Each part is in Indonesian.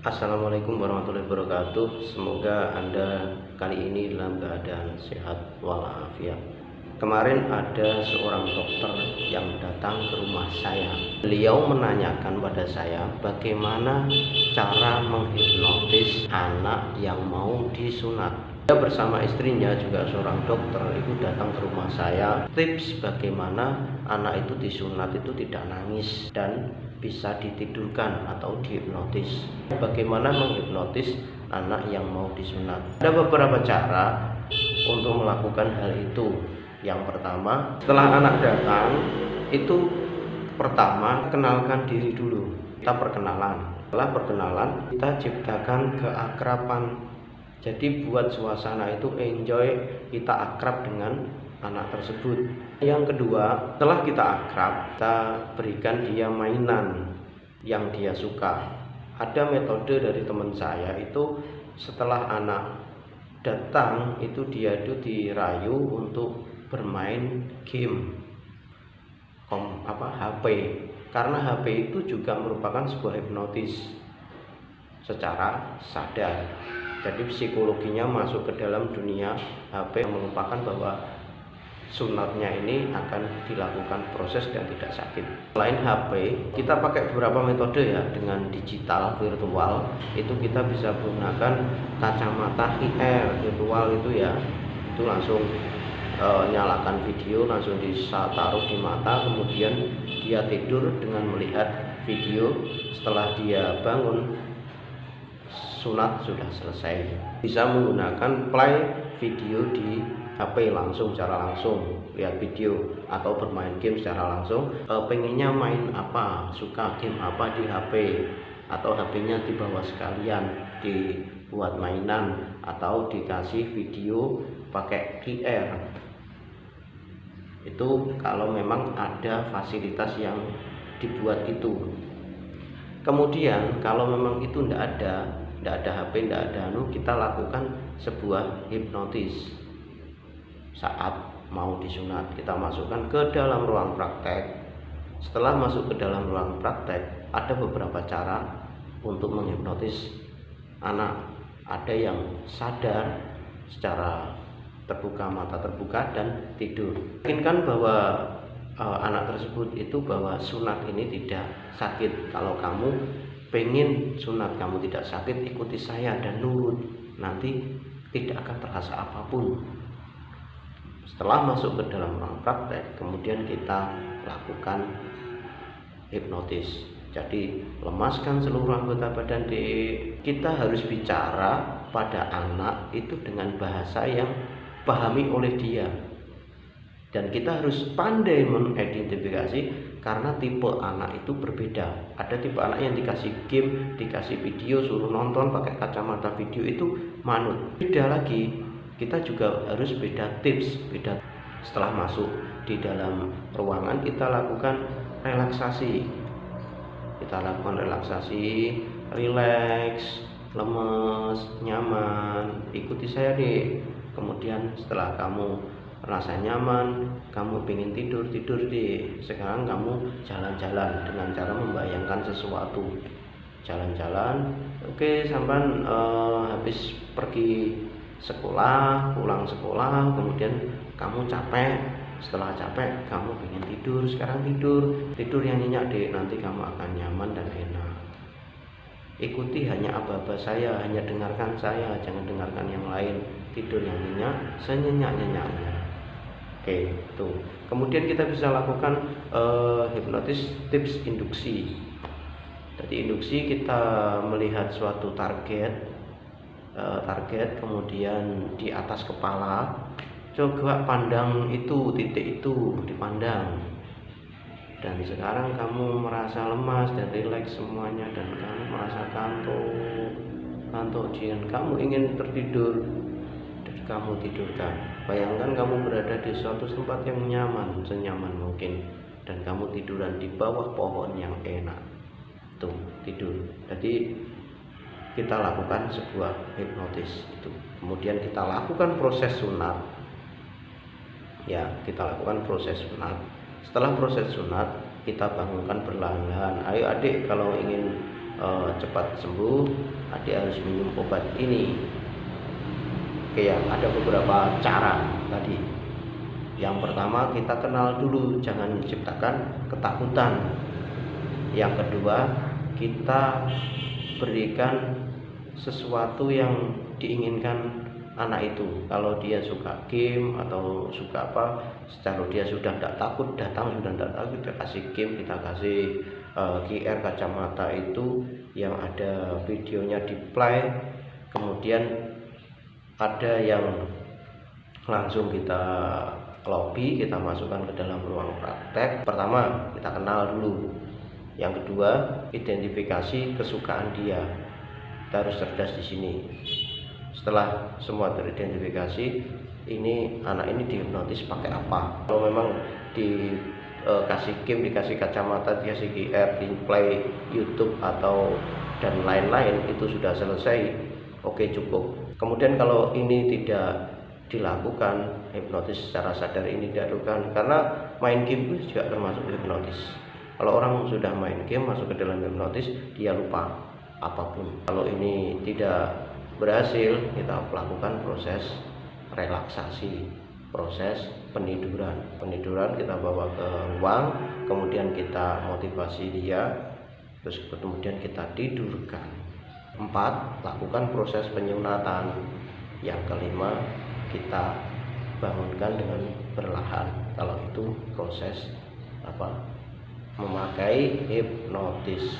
Assalamualaikum warahmatullahi wabarakatuh. Semoga Anda kali ini dalam keadaan sehat walafiat. Kemarin ada seorang dokter yang datang ke rumah saya. Beliau menanyakan pada saya bagaimana cara menghipnotis anak yang mau disunat. Dia bersama istrinya juga seorang dokter itu datang ke rumah saya. Tips bagaimana anak itu disunat itu tidak nangis dan bisa ditidurkan atau dihipnotis. Bagaimana menghipnotis anak yang mau disunat? Ada beberapa cara untuk melakukan hal itu. Yang pertama, setelah anak datang itu pertama kenalkan diri dulu. Kita perkenalan. Setelah perkenalan kita ciptakan keakraban. Jadi buat suasana itu enjoy, kita akrab dengan anak tersebut. Yang kedua, setelah kita akrab, kita berikan dia mainan yang dia suka. Ada metode dari teman saya itu setelah anak datang itu dia itu dirayu untuk bermain game HP, karena HP itu juga merupakan sebuah hipnotis secara sadar. Jadi psikologinya masuk ke dalam dunia HP yang merupakan bahwa sunatnya ini akan dilakukan proses dan tidak sakit. Selain HP, kita pakai beberapa metode ya, dengan digital virtual itu kita bisa menggunakan kacamata IR virtual itu ya, itu langsung nyalakan video, langsung ditaruh di mata, kemudian dia tidur dengan melihat video. Setelah dia bangun, sunat sudah selesai. Bisa menggunakan play video di HP langsung, secara langsung lihat video, atau bermain game secara langsung. Pengennya main apa, suka game apa di HP, atau HP-nya dibawa sekalian dibuat mainan, atau dikasih video pakai QR. Itu kalau memang ada fasilitas yang dibuat itu. Kemudian kalau memang itu tidak ada HP, tidak ada kita lakukan sebuah hipnotis. Saat mau disunat, kita masukkan ke dalam ruang praktek. Setelah masuk ke dalam ruang praktek, ada beberapa cara untuk menghipnotis anak. Ada yang sadar secara terbuka, mata terbuka dan tidur. Yakinkan bahwa anak tersebut itu bahwa sunat ini tidak sakit. Kalau kamu pengen sunat kamu tidak sakit, ikuti saya dan nurut, nanti tidak akan terasa apapun. Setelah masuk ke dalam ruang praktek, kemudian kita lakukan hipnotis. Jadi lemaskan seluruh anggota badan. Kita harus bicara pada anak itu dengan bahasa yang pahami oleh dia, dan kita harus pandai mengidentifikasi karena tipe anak itu berbeda. Ada tipe anak yang dikasih game, dikasih video, suruh nonton pakai kacamata video itu manut. Beda lagi, kita juga harus beda tips, beda. Setelah masuk di dalam ruangan, kita lakukan relaksasi. Kita lakukan relaksasi, rileks, lemes, nyaman. Ikuti saya deh. Kemudian setelah kamu rasa nyaman, kamu pengen tidur deh. Sekarang kamu jalan-jalan dengan cara membayangkan sesuatu. Jalan-jalan, oke, sampai habis pergi sekolah, pulang sekolah, kemudian kamu capek. Setelah capek, kamu pengen tidur. Sekarang tidur yang nyenyak deh. Nanti kamu akan nyaman dan enak. Ikuti hanya aba-aba saya, hanya dengarkan saya, jangan dengarkan yang lain. Tidur yang nyenyak, senyenyak-nyenyaknya. Oke, tuh. Kemudian kita bisa lakukan hipnotis tips induksi. Jadi induksi kita melihat suatu target, kemudian di atas kepala, coba pandang itu, titik itu dipandang. Dan sekarang kamu merasa lemas dan rileks semuanya, dan kamu merasa kantuk, dan kamu ingin tertidur, dan kamu tidurkan. Bayangkan kamu berada di suatu tempat yang nyaman, senyaman mungkin, dan kamu tiduran di bawah pohon yang enak. Tuh, tidur. Jadi kita lakukan sebuah hipnotis itu. Kemudian kita lakukan proses sunat. Ya, kita lakukan proses sunat. Setelah proses sunat, kita bangunkan perlahan-lahan. Ayo adik, kalau ingin cepat sembuh, adik harus minum obat ini. Oke ya, ada beberapa cara tadi. Yang pertama, kita kenal dulu, jangan menciptakan ketakutan. Yang kedua, kita berikan sesuatu yang diinginkan anak itu. Kalau dia suka game atau suka apa, kalau dia sudah tidak takut datang, sudah tidak takut, kita kasih game, kita kasih QR kacamata itu yang ada videonya di play. Kemudian ada yang langsung kita lobby, kita masukkan ke dalam ruang praktek. Pertama, kita kenal dulu. Yang kedua, identifikasi kesukaan dia. Kita harus cerdas di sini. Setelah semua teridentifikasi, ini anak ini dihipnotis pakai apa. Kalau memang dikasih game, dikasih kacamata, dikasih QR, di play YouTube atau dan lain-lain, itu sudah selesai, oke, cukup. Kemudian kalau ini tidak dilakukan, hipnotis secara sadar ini dilakukan, karena main game itu juga termasuk hipnotis. Kalau orang sudah main game masuk ke dalam hipnotis, dia lupa apapun. Kalau ini tidak berhasil, kita lakukan proses relaksasi, proses peniduran. Peniduran kita bawa ke ruang, kemudian kita motivasi dia, terus kemudian kita tidurkan. 4, lakukan proses penyunatan. Yang kelima, kita bangunkan dengan perlahan. Kalau itu proses memakai hipnotis.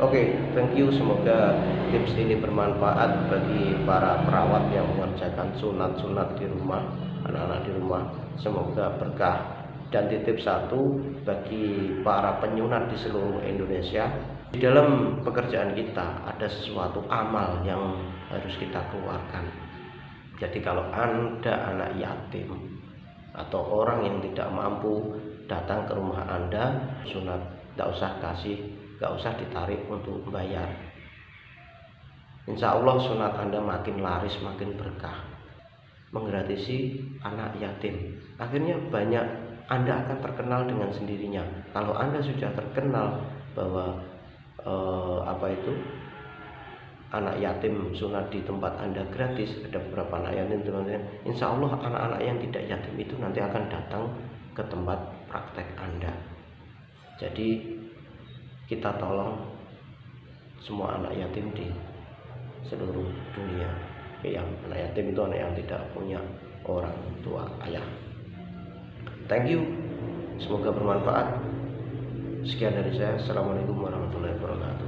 Oke, thank you. Semoga tips ini bermanfaat bagi para perawat yang mengerjakan sunat-sunat di rumah, anak-anak di rumah. Semoga berkah. Dan titip 1 bagi para penyunat di seluruh Indonesia, di dalam pekerjaan kita ada sesuatu amal yang harus kita keluarkan. Jadi kalau Anda anak yatim atau orang yang tidak mampu datang ke rumah Anda sunat, tidak usah ditarik untuk bayar. Insya Allah sunat Anda makin laris, makin berkah, menggratisi anak yatim. Akhirnya banyak, Anda akan terkenal dengan sendirinya. Kalau Anda sudah terkenal bahwa anak yatim sunat di tempat Anda gratis, ada beberapa anak yatim teman-teman, insya Allah anak-anak yang tidak yatim itu nanti akan datang ke tempat praktek Anda. Jadi kita tolong semua anak yatim di seluruh dunia. Yang anak yatim itu anak yang tidak punya orang tua, ayah. Thank you, semoga bermanfaat. Sekian dari saya. Assalamualaikum warahmatullahi wabarakatuh.